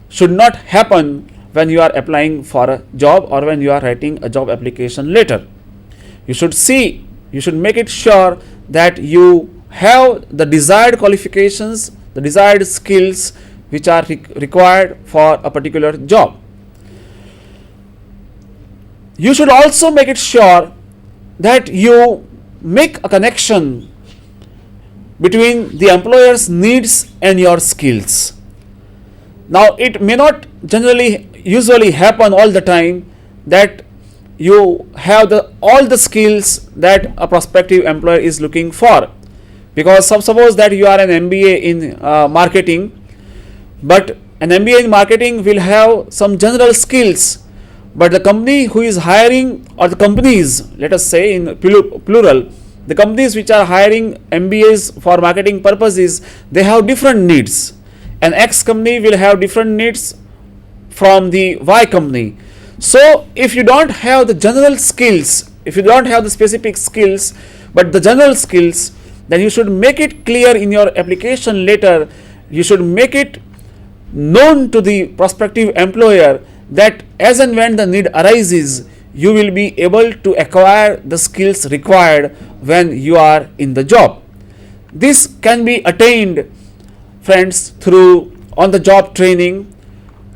should not happen when you are applying for a job or when you are writing a job application letter. You should make it sure that you have the desired qualifications, the desired skills which are required for a particular job. You should also make it sure that you make a connection between the employer's needs and your skills. Now, it may not usually happen all the time that you have all the skills that a prospective employer is looking for, because suppose that you are an MBA in marketing, but an MBA in marketing will have some general skills, but the company who is hiring, or the companies, let us say in plural, the companies which are hiring MBAs for marketing purposes, they have different needs. An X company will have different needs from the Y company. So if you don't have the general skills, if you don't have the specific skills, but the general skills, then you should make it clear in your application letter. You should make it known to the prospective employer that as and when the need arises, you will be able to acquire the skills required when you are in the job. This can be attained, friends, through on-the-job training,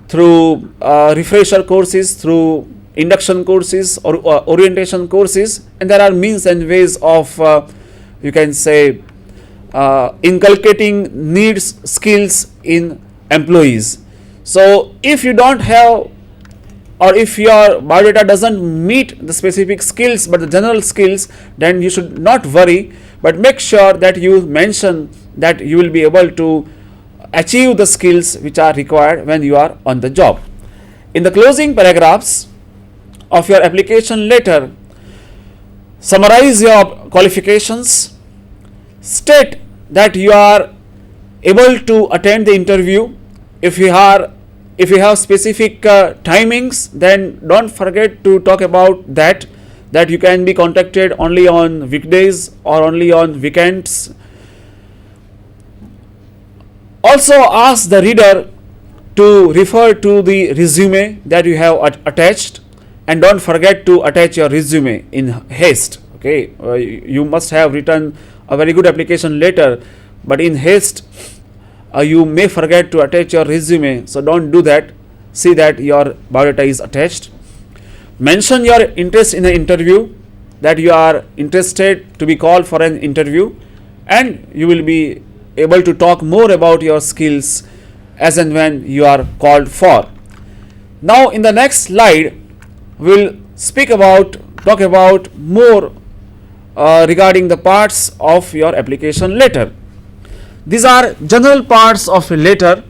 through refresher courses, through induction courses or orientation courses, and there are means and ways of you can say inculcating needs, skills in employees. So if you don't have, or if your biodata doesn't meet the specific skills but the general skills, then you should not worry, but make sure that you mention that you will be able to achieve the skills which are required when you are on the job. In the closing paragraphs of your application letter, summarize your qualifications, state that you are able to attend the interview. If you have specific timings, then don't forget to talk about that you can be contacted only on weekdays or only on weekends. Also ask the reader to refer to the resume that you have attached, and don't forget to attach your resume in haste. Okay, you must have written a very good application letter, but in haste you may forget to attach your resume, so don't do that. See that your biodata is attached. Mention your interest in an interview, that you are interested to be called for an interview, and you will be able to talk more about your skills as and when you are called for. Now in the next slide we'll talk about more regarding the parts of your application letter. These are general parts of a letter.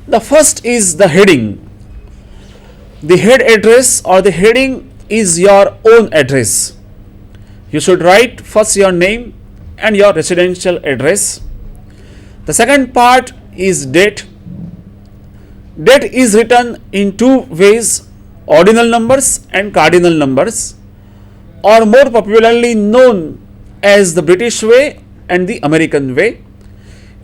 The first is the heading. The head address or the heading is your own address. You should write first your name and your residential address. The second part is date. Date is written in two ways, ordinal numbers and cardinal numbers, or more popularly known as the British way and the American way.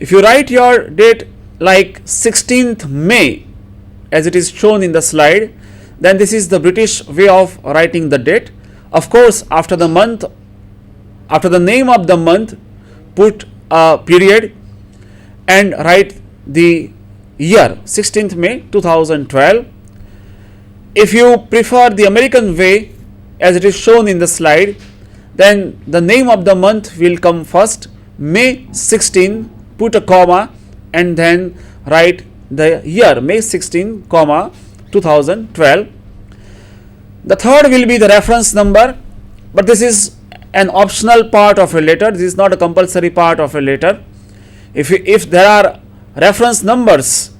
If you write your date like 16th May as it is shown in the slide, then this is the British way of writing the date. Of course, after the name of the month, put a period and write the year 16th May 2012. If you prefer the American way as it is shown in the slide, then the name of the month will come first, May 16, put a comma and then write the year May 16, 2012. The third will be the reference number, but this is an optional part of a letter. This is not a compulsory part of a letter. If there are reference numbers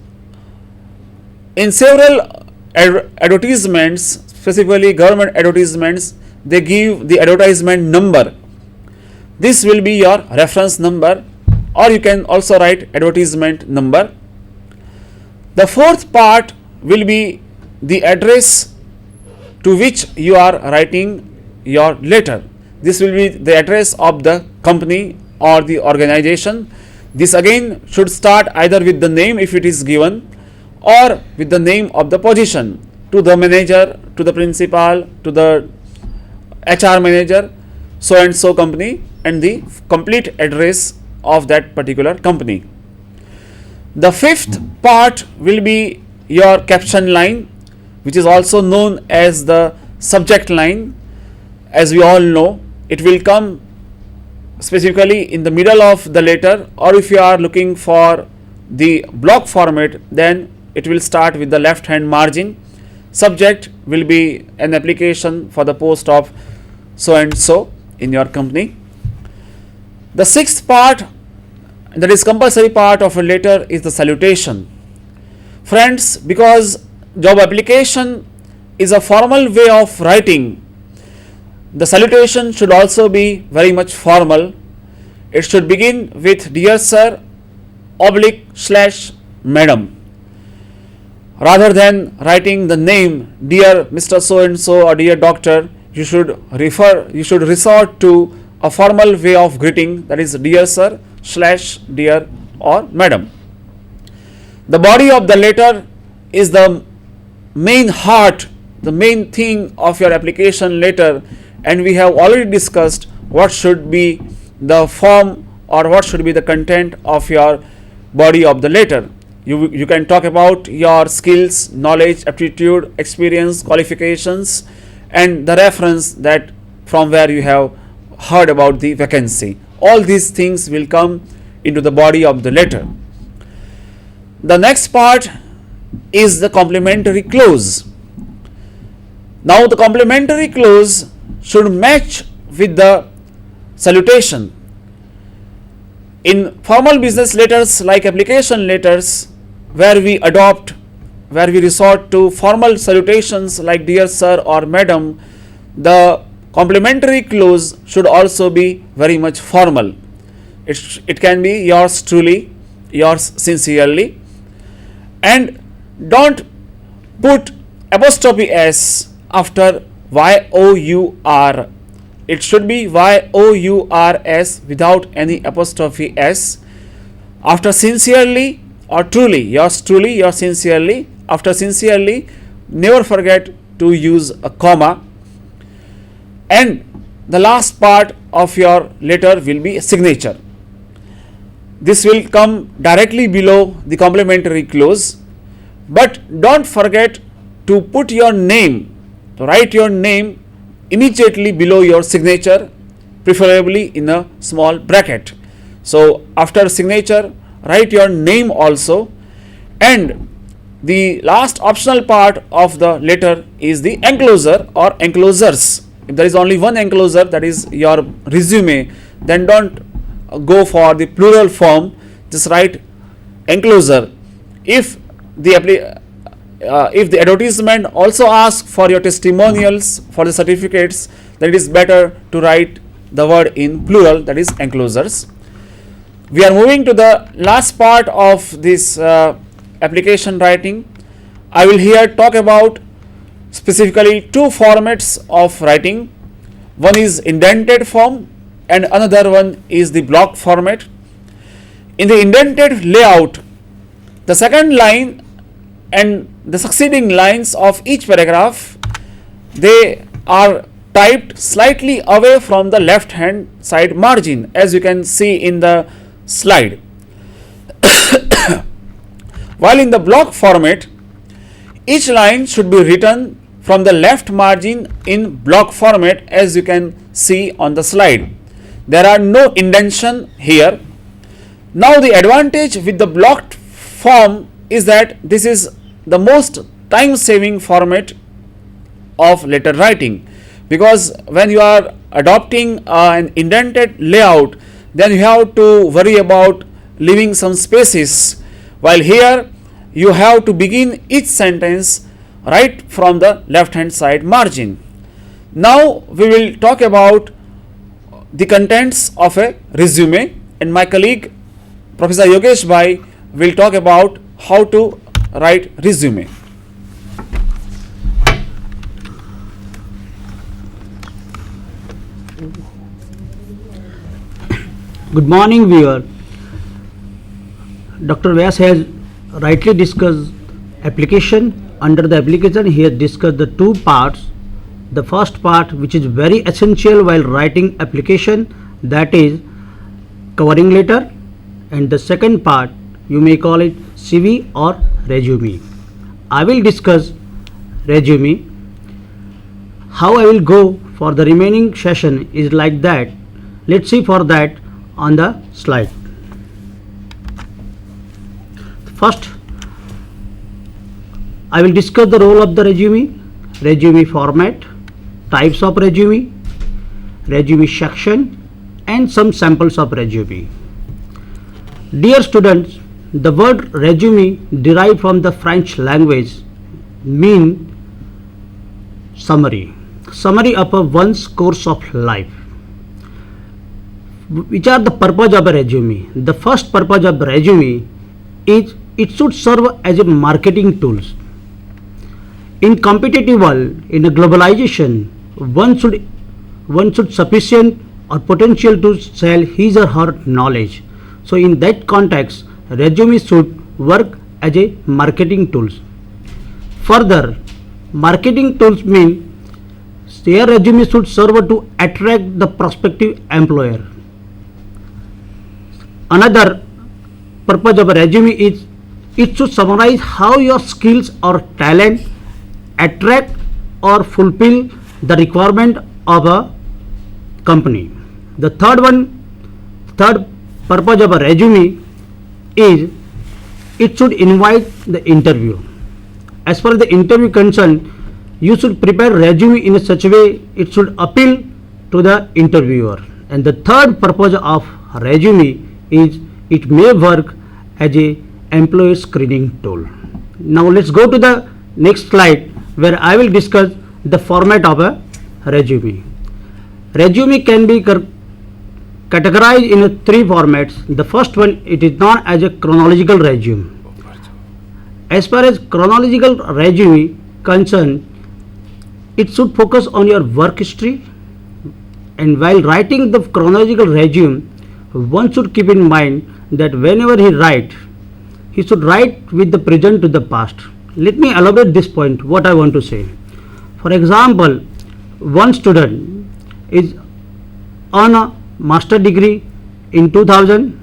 in several advertisements, specifically government advertisements, they give the advertisement number. This will be your reference number, or you can also write advertisement number. The fourth part will be the address to which you are writing your letter. This will be the address of the company or the organization. This again should start either with the name if it is given, or with the name of the position, to the manager, to the principal, to the HR manager, so and so company, and the complete address of that particular company. The fifth part will be your caption line, which is also known as the subject line. As we all know, it will come specifically in the middle of the letter, or if you are looking for the block format, then it will start with the left hand margin. Subject will be an application for the post of so and so in your company. The sixth part, that is compulsory part of a letter, is the salutation. Friends, because job application is a formal way of writing, the salutation should also be very much formal. It should begin with dear sir / madam. Rather than writing the name dear Mr. so and so or dear doctor, you should resort to a formal way of greeting, that is dear sir / dear or madam. The body of the letter is the main heart, the main thing of your application letter, and we have already discussed what should be the form or what should be the content of your body of the letter. You can talk about your skills, knowledge, aptitude, experience, qualifications, and the reference that from where you have heard about the vacancy. All these things will come into the body of the letter. The next part is the complimentary clause. Now the complimentary clause should match with the salutation. In formal business letters like application letters, where we resort to formal salutations like dear sir or madam, the complimentary clause should also be very much formal. It can be yours truly, yours sincerely, and don't put apostrophe s after YOUR. It should be YOURS without any apostrophe s. After sincerely or truly, yours sincerely, after sincerely, never forget to use a comma. And the last part of your letter will be a signature. This will come directly below the complimentary clause, but don't forget to put your name, to write your name immediately below your signature, preferably in a small bracket. So after signature, write your name also. And the last optional part of the letter is the enclosure or enclosures. If there is only one enclosure, that is your resume, then don't go for the plural form, just write enclosure. If the advertisement also asks for your testimonials, for the certificates, then it is better to write the word in plural, that is enclosures. We are moving to the last part of this application writing. I will here talk about specifically two formats of writing. One is indented form and another one is the block format. In the indented layout, the second line and the succeeding lines of each paragraph, they are typed slightly away from the left hand side margin, as you can see in the slide. While in the block format, each line should be written from the left margin in block format, as you can see on the slide. There are no indentation here. Now the advantage with the blocked form is that this is the most time saving format of letter writing, because when you are adopting an indented layout, then you have to worry about leaving some spaces, while here you have to begin each sentence right from the left hand side margin. Now we will talk about the contents of a resume, and my colleague Professor Yogesh Bhai will talk about how to write resume. Good morning, viewer. Dr. Vyas has rightly discussed Application. Under the application, he has discussed the two parts. The first part, which is very essential while writing application, that is covering letter, and the second part you may call it CV or resume. I will discuss resume. How I will go for the remaining session is like that. Let's see for that on the slide. First, I will discuss the role of the resume format, types of resume section, and some samples of resume. Dear students, the word resume derived from the French language mean summary of one's course of life. Which are the purpose of a resume? The first purpose of resume is it should serve as a marketing tools. In competitive world, in a globalization, one should sufficient or potential to sell his or her knowledge. So in that context, resume should work as a marketing tools. Further, marketing tools mean their resume should serve to attract the prospective employer. Another purpose of a resume is it should summarize how your skills or talent attract or fulfill the requirement of a company. The third purpose of a resume is it should invite the interview. As far as the interview concerned, you should prepare resume in such a way it should appeal to the interviewer. And the third purpose of resume is it may work as a employee screening tool. Now let's go to the next slide where I will discuss the format of a resume. Resume can be categorized in three formats. The first one, it is known as a chronological resume. As far as chronological resume concerned, it should focus on your work history, and while writing the chronological resume, one should keep in mind that whenever he should write with the present to the past. Let me elaborate this point, what I want to say. For example, one student is on a master degree in 2000,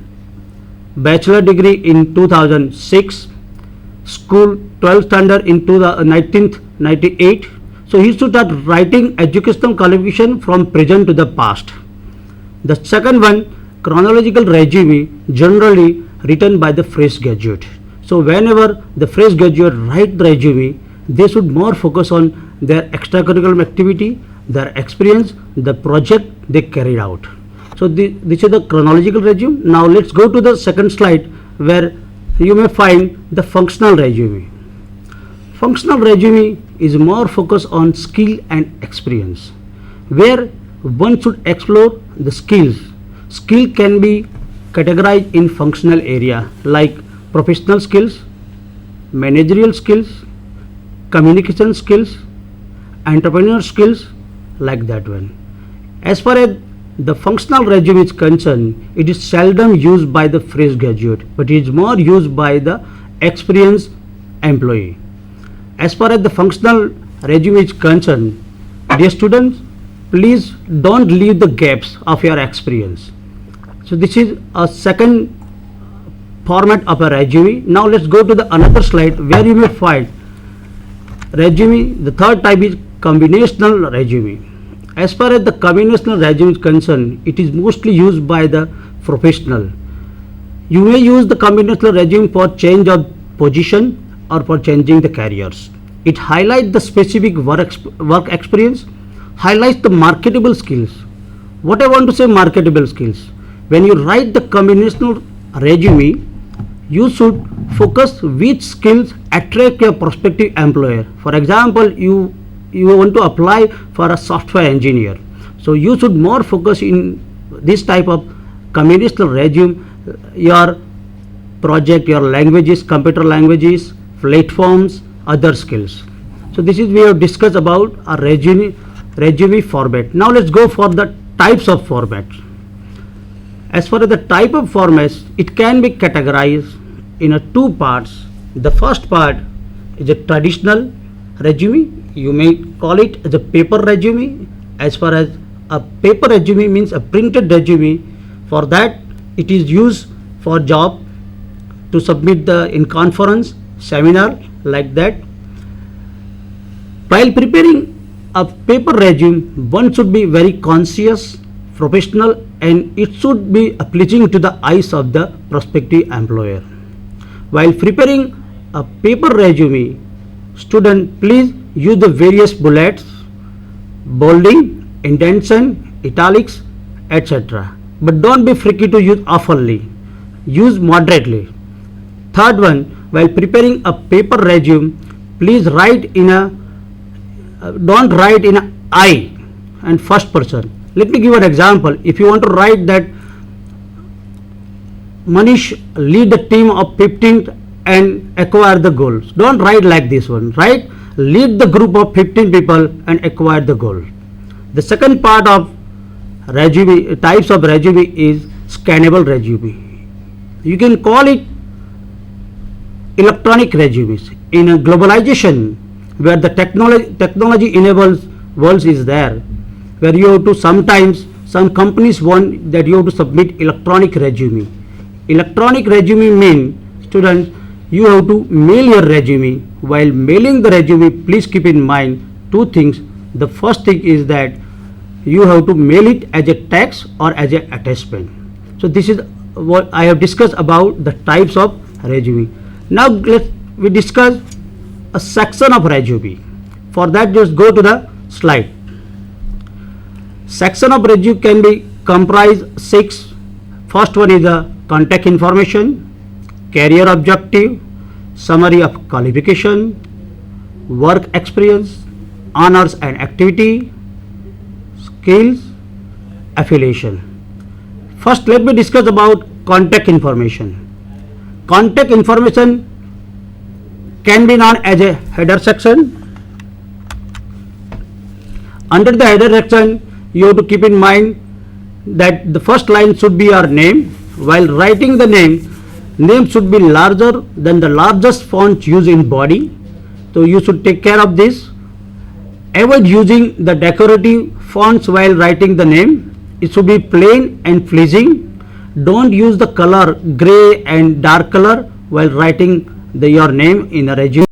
bachelor degree in 2006, school 12th standard in 1998. So he should start writing educational qualification from present to the past. The second one, chronological resume, generally written by the fresh graduate. So whenever the fresh graduate write the resume, they should more focus on their extracurricular activity, their experience, the project they carried out. So this is the chronological resume. Now let's go to the second slide where you may find the functional resume. Functional resume is more focused on skill and experience, where one should explore the skills. Skill can be categorized in functional area like professional skills, managerial skills, communication skills, entrepreneur skills, like that one. As far as the functional resume is concerned, it is seldom used by the fresh graduate, but it is more used by the experienced employee. As far as the functional resume is concerned, dear students, please don't leave the gaps of your experience. So this is a second format of a resume. Now let's go to the another slide where you may find resume. The third type is combinational resume. As far as the combinational resume is concerned, it is mostly used by the professional. You may use the combinational resume for change of position or for changing the careers. It highlights the specific work experience, highlights the marketable skills. What I want to say, marketable skills. When you write the combinational resume, you should focus which skills attract your prospective employer. For example, you want to apply for a software engineer, so you should more focus in this type of combinational resume your project, your languages, computer languages, platforms, other skills. So this is we have discussed about a resume format. Now let's go for the types of formats. As far as the type of formats, it can be categorized in two parts. The first part, is a traditional resume. You may call it as a paper resume. As far as a paper resume means a printed resume, for that it is used for job to submit the in conference, seminar, like that. While preparing a paper resume, one should be very conscious, professional, and it should be pleasing to the eyes of the prospective employer. While preparing a paper resume, student, please use the various bullets, bolding, indentation, italics, etc. But don't be freaky to use oftenly. Use moderately. Third one, while preparing a paper resume, please write in a don't write in a I and first person. Let me give an example. If you want to write that Manish lead the team of 15 and acquire the goals, don't write like this one. Write lead the group of 15 people and acquire the goal. The second part of resume, types of resume, is scannable resume. You can call it electronic resumes. In a globalization where the technology enables world is there, where you have to sometimes some companies want that you have to submit electronic resume. Electronic resume mean, students, you have to mail your resume. While mailing the resume, please keep in mind two things. The first thing is that you have to mail it as a text or as a attachment. So this is what I have discussed about the types of resume. Now we discuss a section of resume. For that, just go to the slide. Section of resume can be comprised 6. First one is the contact information, career objective, summary of qualification, work experience, honors and activity, skills, affiliation. First, let me discuss about contact information. Contact information can be known as a header section. Under the header section, you have to keep in mind that the first line should be your name. While writing the name should be larger than the largest font used in body. So you should take care of this. Avoid using the decorative fonts while writing the name. It should be plain and pleasing. Don't use the color gray and dark color while writing your name in a resume.